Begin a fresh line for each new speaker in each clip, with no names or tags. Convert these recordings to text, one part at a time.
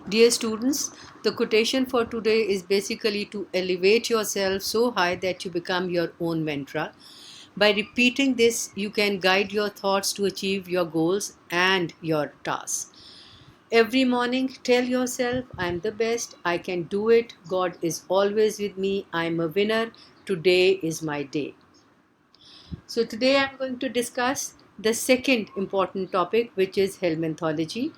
Dear students, the quotation for today is basically to elevate yourself so high that you become your own mantra. By repeating this, you can guide your thoughts to achieve your goals and your tasks. Every morning, tell yourself, I'm the best, I can do it, God is always with me, I'm a winner, today is my day. So, today I'm going to discuss the second important topic, which is helminthology.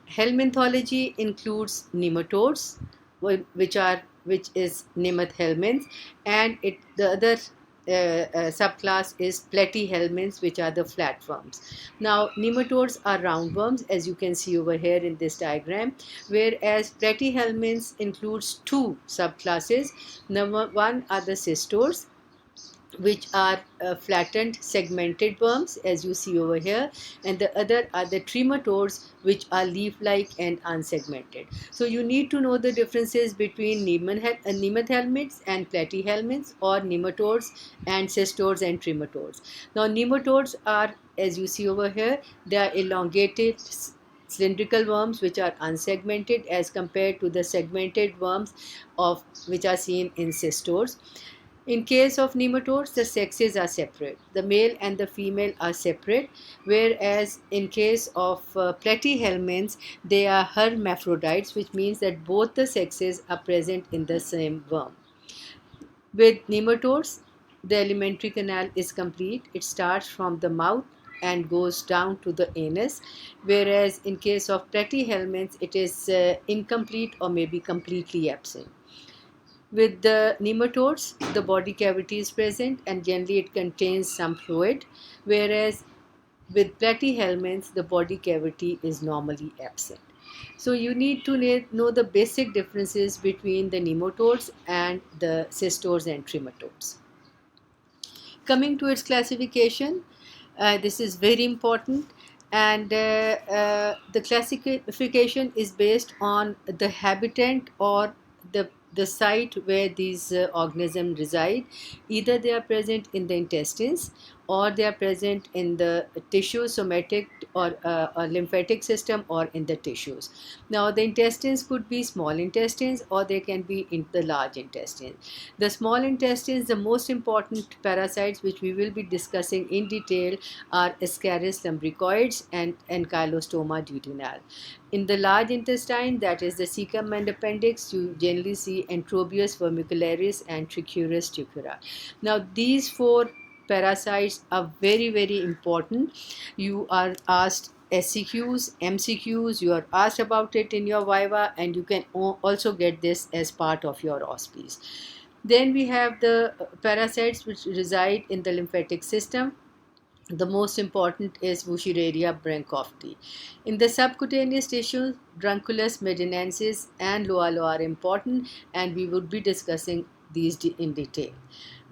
Helminthology includes nematodes, which is Nematodes helminths, and the other subclass is platyhelminths, which are the flatworms. Now, nematodes are roundworms, as you can see over here in this diagram, whereas platyhelminths includes two subclasses. Number one are the cystores, which are flattened segmented worms, as you see over here, and the other are the trematodes, which are leaf-like and unsegmented. So you need to know the differences between nemathelminths and platyhelminths, or nematodes and cystores and trematodes. Now nematodes are, as you see over here, they are elongated cylindrical worms which are unsegmented as compared to the segmented worms of which are seen in cystores. In case of nematodes, the sexes are separate. The male and the female are separate, whereas in case of platyhelminths, they are hermaphrodites, which means that both the sexes are present in the same worm. With nematodes, the alimentary canal is complete. It starts from the mouth and goes down to the anus, whereas in case of platyhelminths, it is incomplete or maybe completely absent. With the nematodes, the body cavity is present and generally it contains some fluid, whereas with platyhelminths, the body cavity is normally absent. So you need to know the basic differences between the nematodes and the cystores and trematodes. Coming to its classification, this is very important, and the classification is based on the habitat or the site where these organisms reside. Either they are present in the intestines, or they are present in the tissue, somatic or lymphatic system, or in the tissues. Now the intestines could be small intestines, or they can be in the large intestines. The small intestines, the most important parasites which we will be discussing in detail, are Ascaris lumbricoides and Ankylostoma duodenale. In the large intestine, that is the cecum and appendix, you generally see Enterobius vermicularis and Trichuris tucura. Now these four parasites are very, very important. You are asked SCQs, MCQs, you are asked about it in your Viva, and you can also get this as part of your auspice. Then we have the parasites which reside in the lymphatic system. The most important is Wuchereria branchofti. In the subcutaneous tissue, Drunculus medinensis and Loalo are important, and we would be discussing these in detail.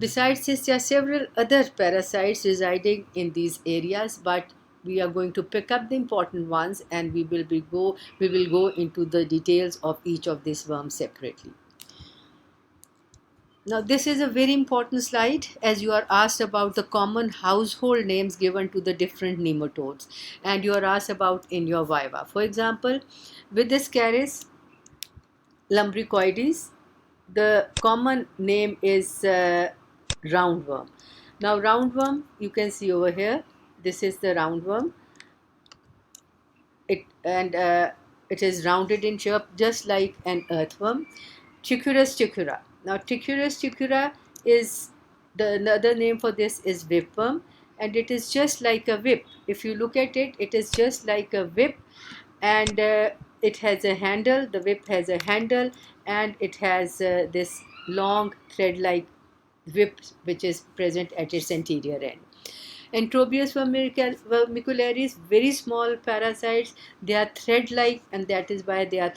Besides this, there are several other parasites residing in these areas, but we are going to pick up the important ones, and we will go into the details of each of these worms separately. Now, this is a very important slide as you are asked about the common household names given to the different nematodes, and you are asked about in your Viva. For example, with the Ascaris lumbricoides, the common name is roundworm. Now, roundworm, you can see over here, this is the roundworm. It is rounded in shape just like an earthworm. Trichuris tucura. Now, Trichuris tucura is the another name for this is whipworm, and it is just like a whip. If you look at it, it is just like a whip, and it has a handle. The whip has a handle, and it has this long thread-like whip which is present at its anterior end. Enterobius vermicularis, very small parasites. They are thread-like, and that is why they are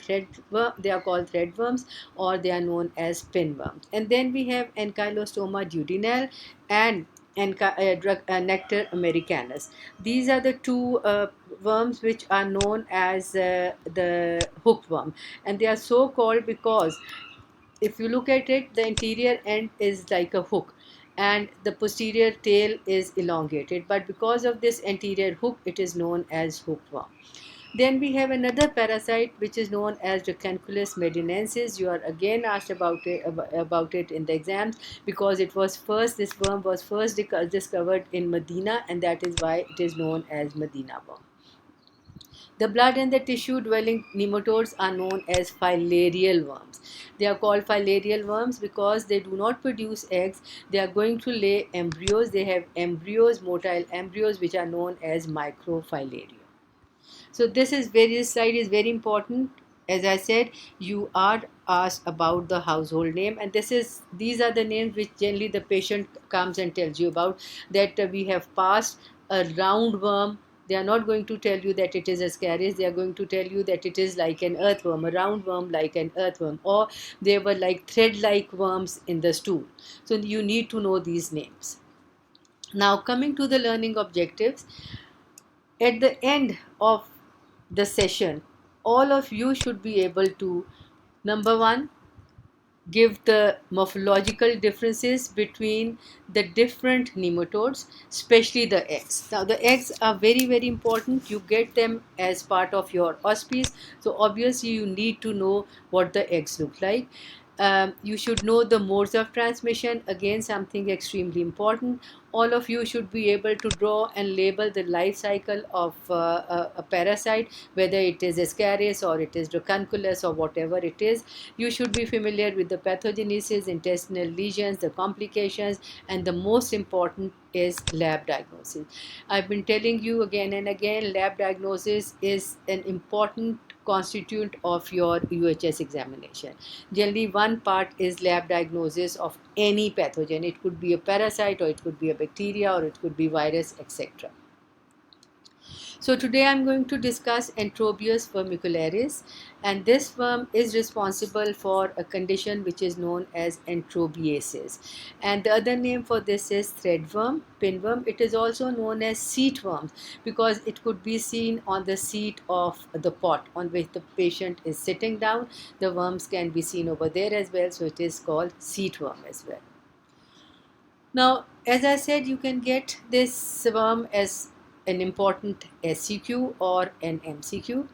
they are called threadworms, or they are known as pinworms. And then we have Ankylostoma duodenale and Nectar americanus. These are the two worms which are known as the hookworm, and they are so called because if you look at it, the interior end is like a hook and the posterior tail is elongated, but because of this anterior hook, it is known as hookworm. Then we have another parasite which is known as Dracunculus medinensis. You are again asked about it in the exams, because this worm was first discovered in Medina, and that is why it is known as Medina worm. The blood and the tissue dwelling nematodes are known as filarial worms. They are called filarial worms because they do not produce eggs. They are going to lay embryos. They have embryos, motile embryos, which are known as microfilaria. So this slide is very important. As I said, you are asked about the household name, and these are the names which generally the patient comes and tells you about, that we have passed a roundworm. They are not going to tell you that it is Ascaris. They are going to tell you that it is like an earthworm, a roundworm like an earthworm, or they were like thread-like worms in the stool. So you need to know these names. Now, coming to the learning objectives, at the end of the session, all of you should be able to, number one, give the morphological differences between the different nematodes, especially the eggs. Now, the eggs are very, very important. You get them as part of your auspice. So, obviously, you need to know what the eggs look like. You should know the modes of transmission, again, something extremely important. All of you should be able to draw and label the life cycle of a parasite, whether it is Ascaris or it is Dracunculus or whatever it is. You should be familiar with the pathogenesis, intestinal lesions, the complications, and the most important is lab diagnosis. I've been telling you again and again, lab diagnosis is an important constituent of your UHS examination. Generally, one part is lab diagnosis of any pathogen. It could be a parasite, or it could be a bacteria, or it could be virus, etc. So today I'm going to discuss Enterobius vermicularis, and this worm is responsible for a condition which is known as enterobiasis. And the other name for this is threadworm, pinworm. It is also known as seat worms because it could be seen on the seat of the pot on which the patient is sitting down. The worms can be seen over there as well, so it is called seat worm as well. Now, as I said, you can get this worm as an important SCQ or an MCQ,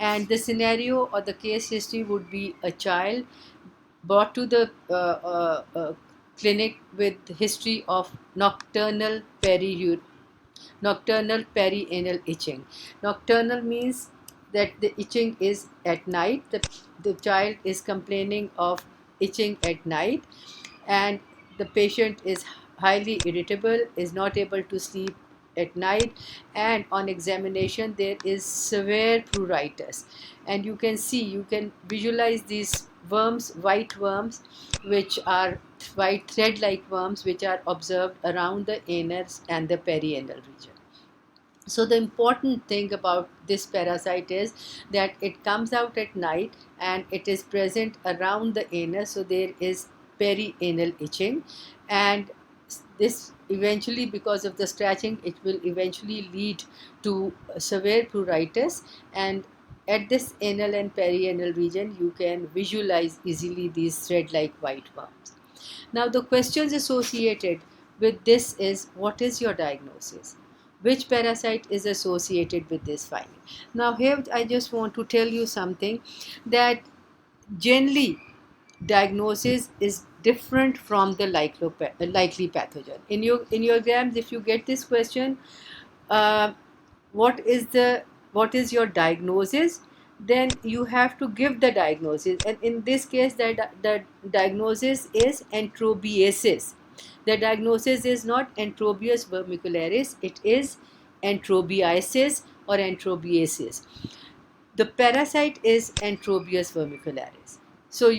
and the scenario or the case history would be a child brought to the clinic with history of nocturnal perianal itching. Nocturnal means that the itching is at night. The child is complaining of itching at night, and the patient is highly irritable, is not able to sleep at night, and on examination there is severe pruritus. And you can visualize these worms, white worms, which are white thread-like worms, which are observed around the anus and the perianal region. So the important thing about this parasite is that it comes out at night and it is present around the anus, so there is perianal itching, and this eventually, because of the scratching, it will eventually lead to severe pruritus, and at this anal and perianal region you can visualize easily these thread-like white worms. Now the questions associated with this is, what is your diagnosis? Which parasite is associated with this finding? Now here I just want to tell you something, that generally diagnosis is different from the likely pathogen. In your exams, if you get this question, what is your diagnosis, then you have to give the diagnosis, and in this case the diagnosis is enterobiasis. The diagnosis is not Enterobius vermicularis, it is enterobiasis or enterobiasis. The parasite is Enterobius vermicularis. So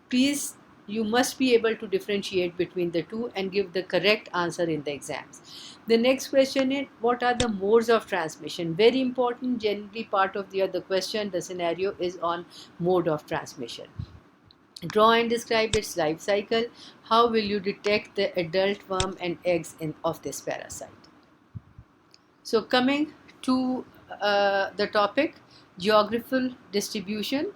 please, you must be able to differentiate between the two and give the correct answer in the exams. The next question is, what are the modes of transmission? Very important. Generally, part of the other question, the scenario is on mode of transmission. Draw and describe its life cycle. How will you detect the adult worm and eggs of this parasite? So coming to the topic, geographical distribution.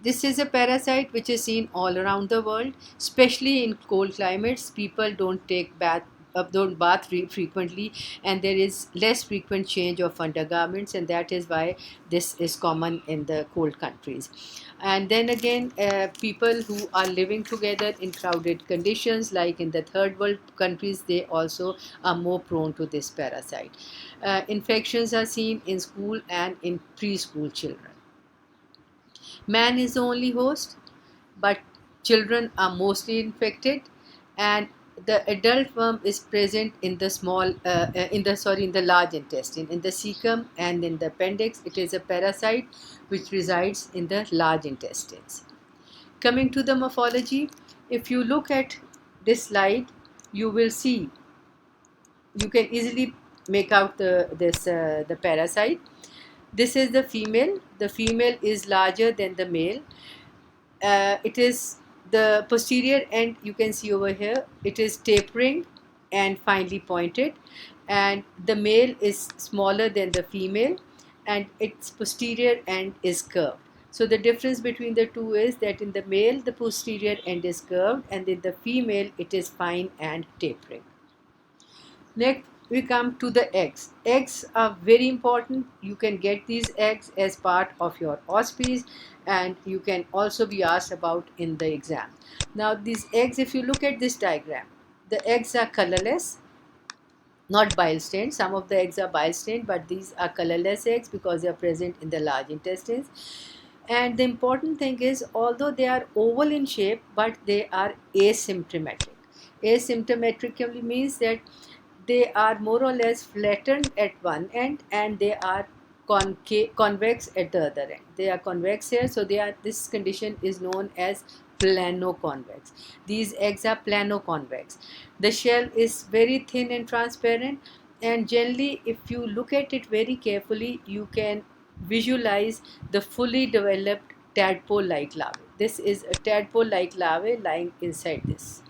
This is a parasite which is seen all around the world, especially in cold climates. People don't take bath don't bath frequently, and there is less frequent change of undergarments, and that is why this is common in the cold countries. And then again, people who are living together in crowded conditions, like in the third world countries, they also are more prone to this parasite. Infections are seen in school and in preschool children. Man is the only host, but children are mostly infected, and the adult worm is present in the in the large intestine, in the cecum and in the appendix. It is a parasite which resides in the large intestines. Coming to the morphology, if you look at this slide, you will see, you can easily make out the parasite. This is the female. The female is larger than the male. It is the posterior end, you can see over here, it is tapering and finely pointed, and the male is smaller than the female, and its posterior end is curved. So the difference between the two is that in the male the posterior end is curved, and in the female it is fine and tapering. Next, we come to the eggs. Eggs are very important. You can get these eggs as part of your auspice, and you can also be asked about in the exam. Now, these eggs, if you look at this diagram, the eggs are colorless, not bile stained. Some of the eggs are bile stained, but these are colorless eggs because they are present in the large intestines. And the important thing is, although they are oval in shape, but they are asymptomatic. Asymptomatically means that they are more or less flattened at one end, and they are convex at the other end. They are convex here, so this condition is known as plano-convex. These eggs are plano-convex. The shell is very thin and transparent, and generally if you look at it very carefully, you can visualize the fully developed tadpole-like larvae. This is a tadpole-like larvae lying inside this.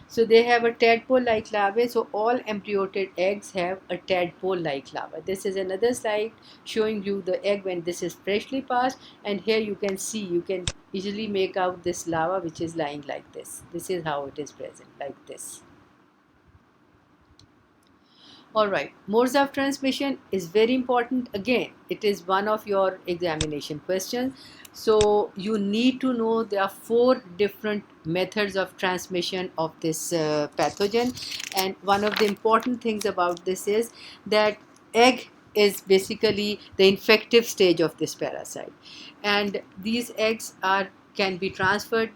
So they have a tadpole-like larvae. So all embryoted eggs have a tadpole-like larva. This is another slide showing you the egg when this is freshly passed, and here you can see, you can easily make out this larva which is lying like this. This is how it is present, like this. Alright, modes of transmission is very important. Again, it is one of your examination questions. So you need to know there are 4 different methods of transmission of this pathogen, and one of the important things about this is that egg is basically the infective stage of this parasite, and these eggs can be transferred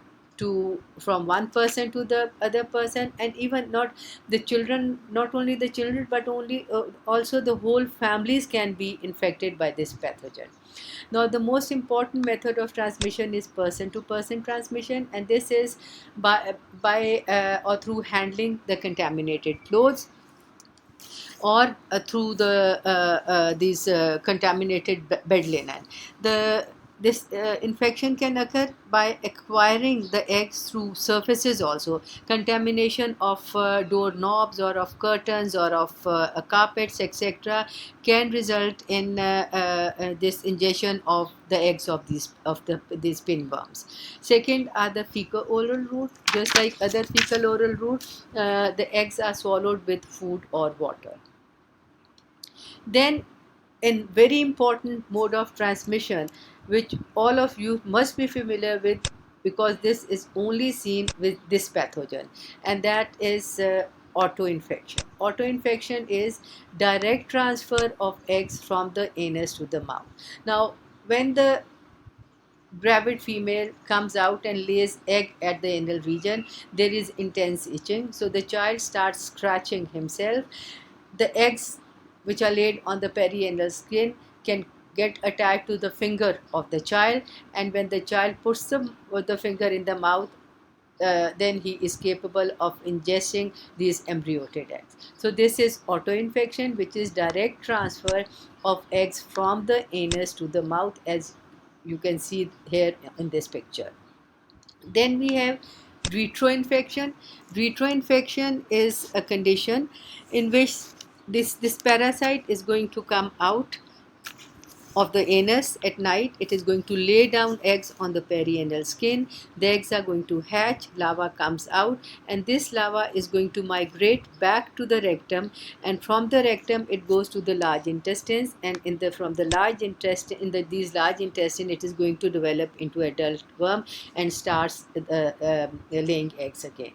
from one person to the other person, and even not only the children, but also the whole families can be infected by this pathogen. Now, the most important method of transmission is person to person transmission, and this is by or through handling the contaminated clothes, or through these contaminated bed linen. This infection can occur by acquiring the eggs through surfaces also. Contamination of doorknobs or of curtains or of carpets, etc., can result in this ingestion of the eggs of these pinworms. Second are the fecal oral route. Just like other fecal oral route, the eggs are swallowed with food or water. Then, a very important mode of transmission, which all of you must be familiar with, because this is only seen with this pathogen, and that is autoinfection. Autoinfection is direct transfer of eggs from the anus to the mouth. Now, when the gravid female comes out and lays egg at the anal region, there is intense itching, so the child starts scratching himself. The eggs which are laid on the perianal skin can get attached to the finger of the child, and when the child puts the finger in the mouth, then he is capable of ingesting these embryoted eggs. So this is autoinfection, which is direct transfer of eggs from the anus to the mouth, as you can see here in this picture. Then we have retroinfection. Retroinfection is a condition in which this parasite is going to come out of the anus at night. It is going to lay down eggs on the perianal skin. The eggs are going to hatch, larva comes out, and this larva is going to migrate back to the rectum, and from the rectum it goes to the large intestines, and from the large intestine, these large intestine, it is going to develop into adult worm and starts laying eggs again.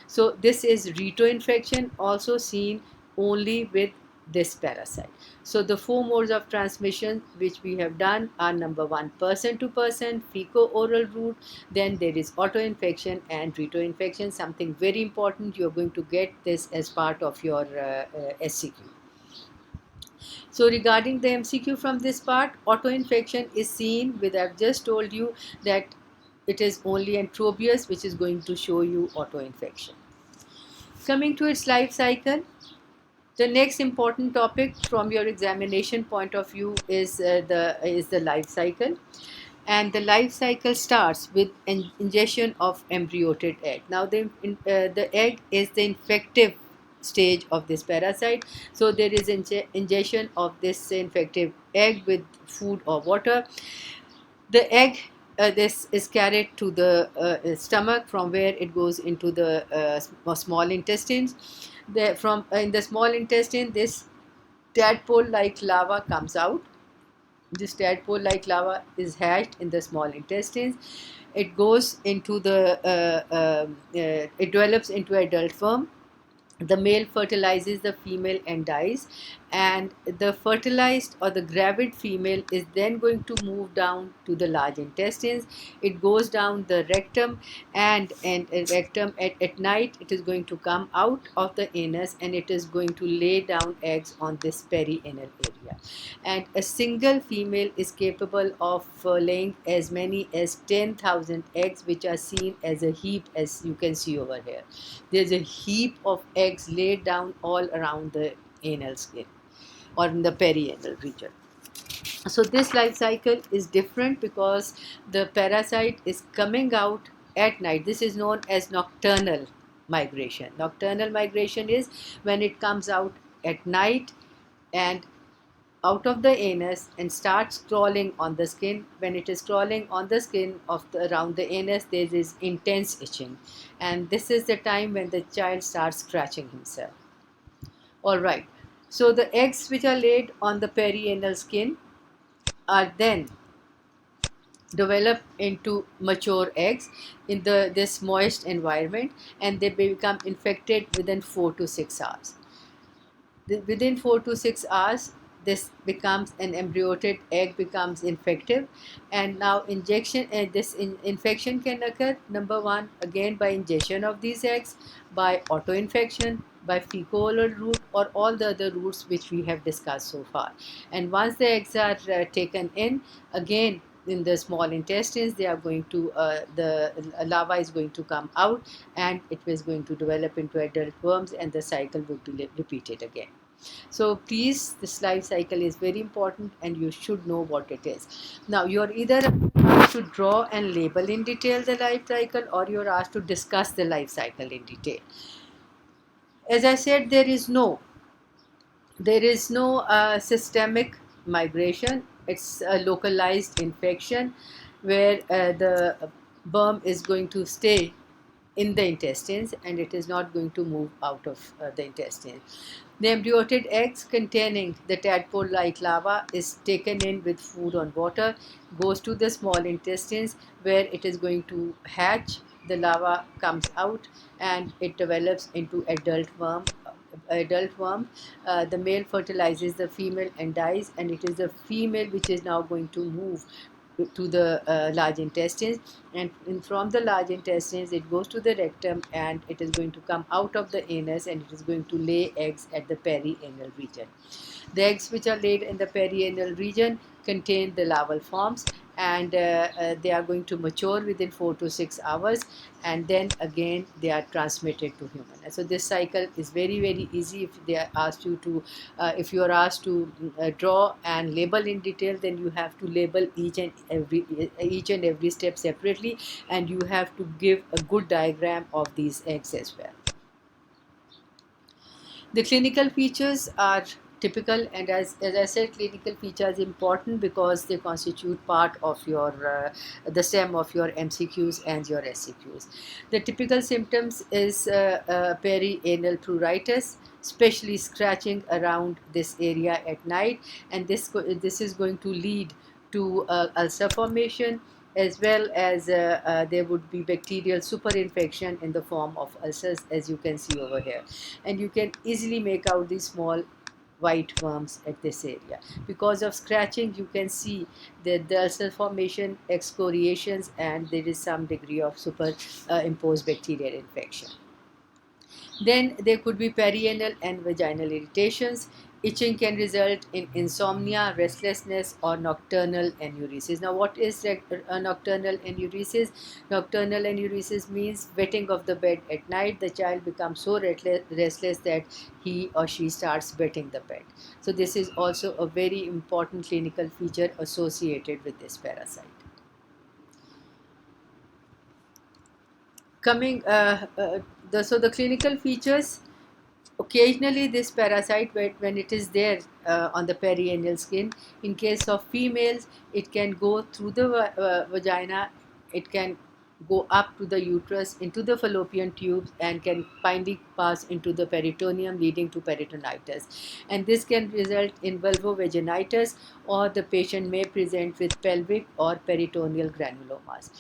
So this is retoinfection, also seen only with this parasite. So the four modes of transmission which we have done are: number one, person to person, fecal-oral route, then there is autoinfection and retoinfection. Something very important, you're going to get this as part of your SCQ. So regarding the MCQ from this part, autoinfection is seen with, I've just told you that it is only Enterobius which is going to show you autoinfection. Coming to its life cycle, the next important topic from your examination point of view is the life cycle, and the life cycle starts with an ingestion of embryotic egg. Now the egg is the infective stage of this parasite, so there is ingestion of this infective egg with food or water. The egg, this is carried to the stomach, from where it goes into the small intestines. From in the small intestine, this tadpole-like larva comes out. This tadpole-like larva is hatched in the small intestines. It goes into it develops into adult worm. The male fertilizes the female and dies, and the fertilized or the gravid female is then going to move down to the large intestines. It goes down the rectum, and rectum at night it is going to come out of the anus, and it is going to lay down eggs on this perianal area. And a single female is capable of laying as many as 10,000 eggs, which are seen as a heap, as you can see over here. There's a heap of eggs laid down all around the anal skin or in the perianal region. So this life cycle is different because the parasite is coming out at night. This is known as nocturnal migration. Nocturnal migration is when it comes out at night and out of the anus and starts crawling on the skin. When it is crawling on the skin around the anus, there is intense itching, and this is the time when the child starts scratching himself. All right, so the eggs which are laid on the perianal skin are then develop into mature eggs in this moist environment, and they become infected within 4 to 6 hours. Within 4 to 6 hours, this becomes an embryotic egg, becomes infective, and now infection can occur, number one, again by ingestion of these eggs, by autoinfection, by fecal-oral route, or all the other routes which we have discussed so far. And once the eggs are taken in, again in the small intestines, they are going to the larva is going to come out, and it is going to develop into adult worms, and the cycle would be repeated again. So please, this life cycle is very important and you should know what it is. Now you're either asked to draw and label in detail the life cycle, or you're asked to discuss the life cycle in detail. As I said, there is no systemic migration. It's a localized infection where the worm is going to stay in the intestines and it is not going to move out of the intestines. The embryotic eggs containing the tadpole-like larva is taken in with food and water, goes to the small intestines where it is going to hatch. The larva comes out and it develops into adult worm. The male fertilizes the female and dies, and it is the female which is now going to move to the large intestines, and from the large intestines it goes to the rectum, and it is going to come out of the anus, and it is going to lay eggs at the perianal region. The eggs which are laid in the perianal region contain the larval forms, and they are going to mature within 4 to 6 hours, and then again they are transmitted to human. And so this cycle is very, very easy. If they are asked you to if you are asked to draw and label in detail, then you have to label each and every step separately, and you have to give a good diagram of these eggs as well. The clinical features are typical, and as I said, clinical features important because they constitute part of your the stem of your MCQs and your SCQs. The typical symptoms is perianal pruritus, especially scratching around this area at night, and this is going to lead to ulcer formation, as well as there would be bacterial superinfection in the form of ulcers, as you can see over here. And you can easily make out these small white worms at this area. Because of scratching, you can see that the ulcer formation, excoriations, and there is some degree of superimposed bacterial infection. Then there could be perianal and vaginal irritations. Itching can result in insomnia, restlessness, or nocturnal enuresis. Now, what is nocturnal enuresis? Nocturnal enuresis means wetting of the bed at night. The child becomes so restless that he or she starts wetting the bed. So, this is also a very important clinical feature associated with this parasite. Coming, the clinical features. Occasionally, this parasite, when it is there on the perianal skin, in case of females, it can go through the vagina, it can go up to the uterus, into the fallopian tubes, and can finally pass into the peritoneum, leading to peritonitis. And this can result in vulvovaginitis, or the patient may present with pelvic or peritoneal granulomas.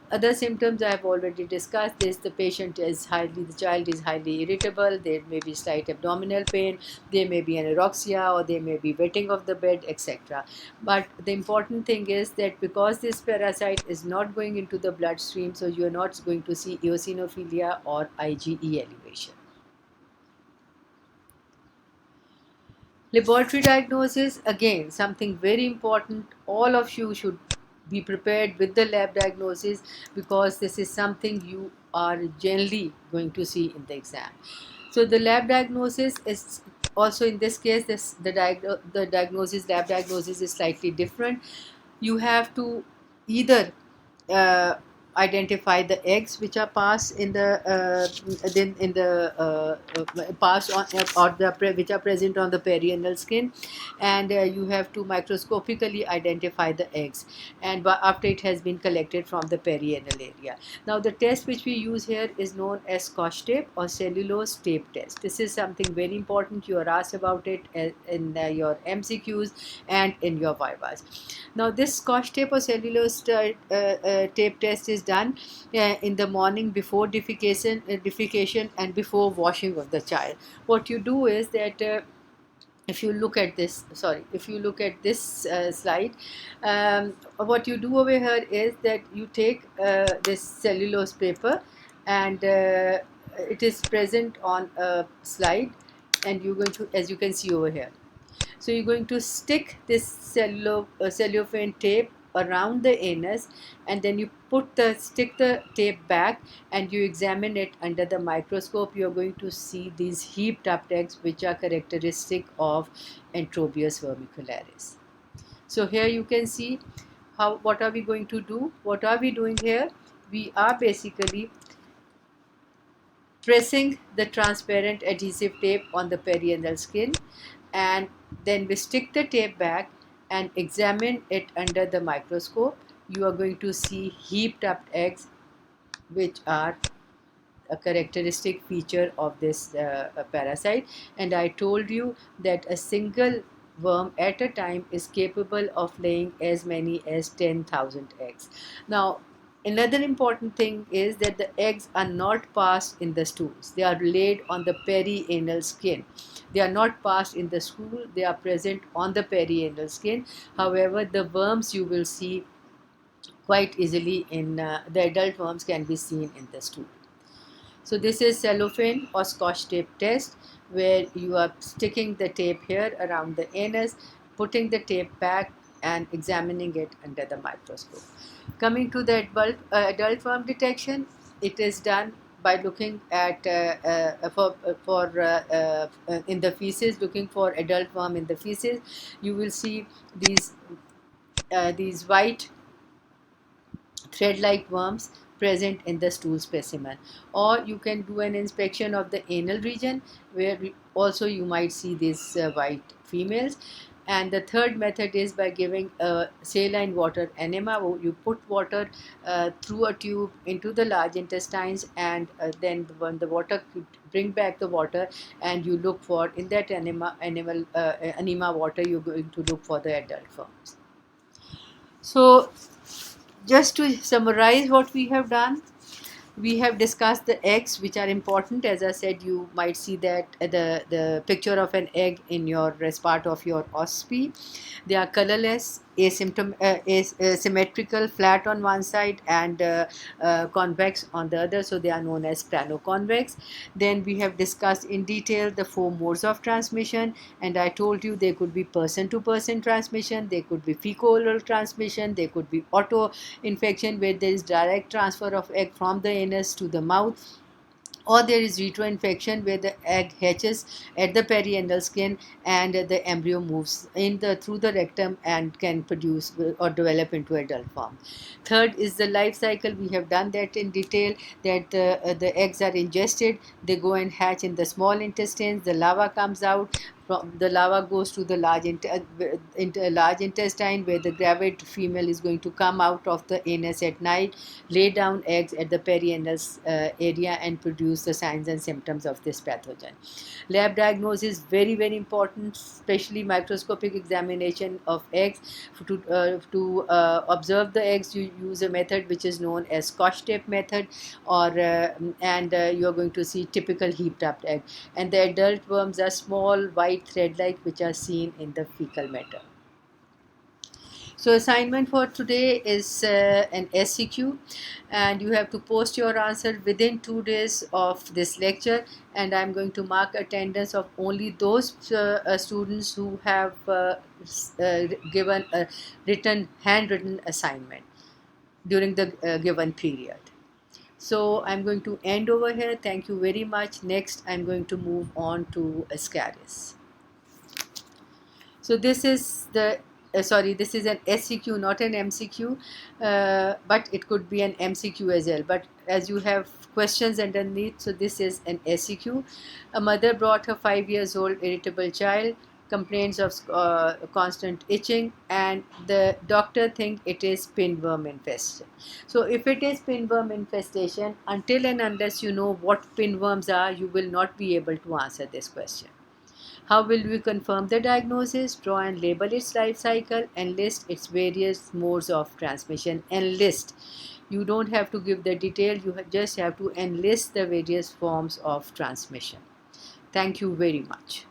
Other symptoms I have already discussed. This the child is highly irritable. There may be slight abdominal pain. There may be anorexia, or there may be wetting of the bed, etc. But the important thing is that because this parasite is not going into the bloodstream, so you are not going to see eosinophilia or IgE elevation. Laboratory diagnosis, again, something very important. All of you should be prepared with the lab diagnosis, because this is something you are generally going to see in the exam. So the lab diagnosis is also, in this case, the diagnosis, lab diagnosis, is slightly different. You have to either uh, identify the eggs which are passed in the then in the passed on, or which are present on the perianal skin, and you have to microscopically identify the eggs, and after it has been collected from the perianal area. Now the test which we use here is known as Scotch tape or cellulose tape test. This is something very important. You are asked about it in your MCQs and in your vivas. Now this Scotch tape or cellulose tape test is done in the morning before defecation and before washing of the child. What you do is that if you look at this, slide, what you do over here is that you take this cellulose paper, and it is present on a slide, and you're going to, as you can see over here, so you're going to stick this cellophane tape around the anus, and then you stick the tape back, and you examine it under the microscope. You're going to see these heaped up eggs, which are characteristic of Enterobius vermicularis. So here you can see what are we going to do? What are we doing here? We are basically pressing the transparent adhesive tape on the perianal skin, and then we stick the tape back and examine it under the microscope. You are going to see heaped up eggs, which are a characteristic feature of this parasite. And I told you that a single worm at a time is capable of laying as many as 10,000 eggs. Now, another important thing is that the eggs are not passed in the stools. They are laid on the perianal skin. They are not passed in the stool. They are present on the perianal skin. However, the worms you will see quite easily in the adult worms can be seen in the stool. So this is cellophane or Scotch tape test, where you are sticking the tape here around the anus, putting the tape back, and examining it under the microscope. Coming to the adult worm detection, it is done by looking at in the feces, looking for adult worm in the feces. You will see these white thread-like worms present in the stool specimen. Or you can do an inspection of the anal region, where also you might see these white females. And the third method is by giving a saline water enema. You put water through a tube into the large intestines, and then when the water, bring back the water, and you look for in that enema water, you're going to look for the adult forms. So just to summarize what we have done, we have discussed the eggs, which are important. As I said, you might see that the picture of an egg in your as part of your OSCE. They are colorless, asymmetrical, flat on one side, and convex on the other. So they are known as plano-convex. Then we have discussed in detail the 4 modes of transmission, and I told you they could be person-to-person transmission, they could be fecal-oral transmission, they could be auto-infection where there is direct transfer of egg from the anus to the mouth, or there is retroinfection where the egg hatches at the perianal skin and the embryo moves through the rectum and can produce or develop into adult form. Third is the life cycle. We have done that in detail, that the eggs are ingested, they go and hatch in the small intestines, the larva comes out, from the larva goes to the large large intestine, where the gravid female is going to come out of the anus at night, lay down eggs at the perianal area, and produce the signs and symptoms of this pathogen. Lab diagnosis is very, very important, especially microscopic examination of eggs. To observe the eggs, you use a method which is known as Scotch tape method, or you are going to see typical heaped up egg. And the adult worms are small, white, thread-like, which are seen in the fecal matter. So assignment for today is an SCQ, and you have to post your answer within 2 days of this lecture, and I'm going to mark attendance of only those students who have given a handwritten assignment during the given period. So I'm going to end over here. Thank you very much. Next, I'm going to move on to Ascaris. So this is the this is an SCQ, not an MCQ, but it could be an MCQ as well. But as you have questions underneath, so this is an SCQ. A mother brought her 5 years old irritable child, complaints of constant itching, and the doctor think it is pinworm infestation. So if it is pinworm infestation, until and unless you know what pinworms are, you will not be able to answer this question. How will we confirm the diagnosis? Draw and label its life cycle and list its various modes of transmission. Enlist. You don't have to give the detail, you just have to enlist the various forms of transmission. Thank you very much.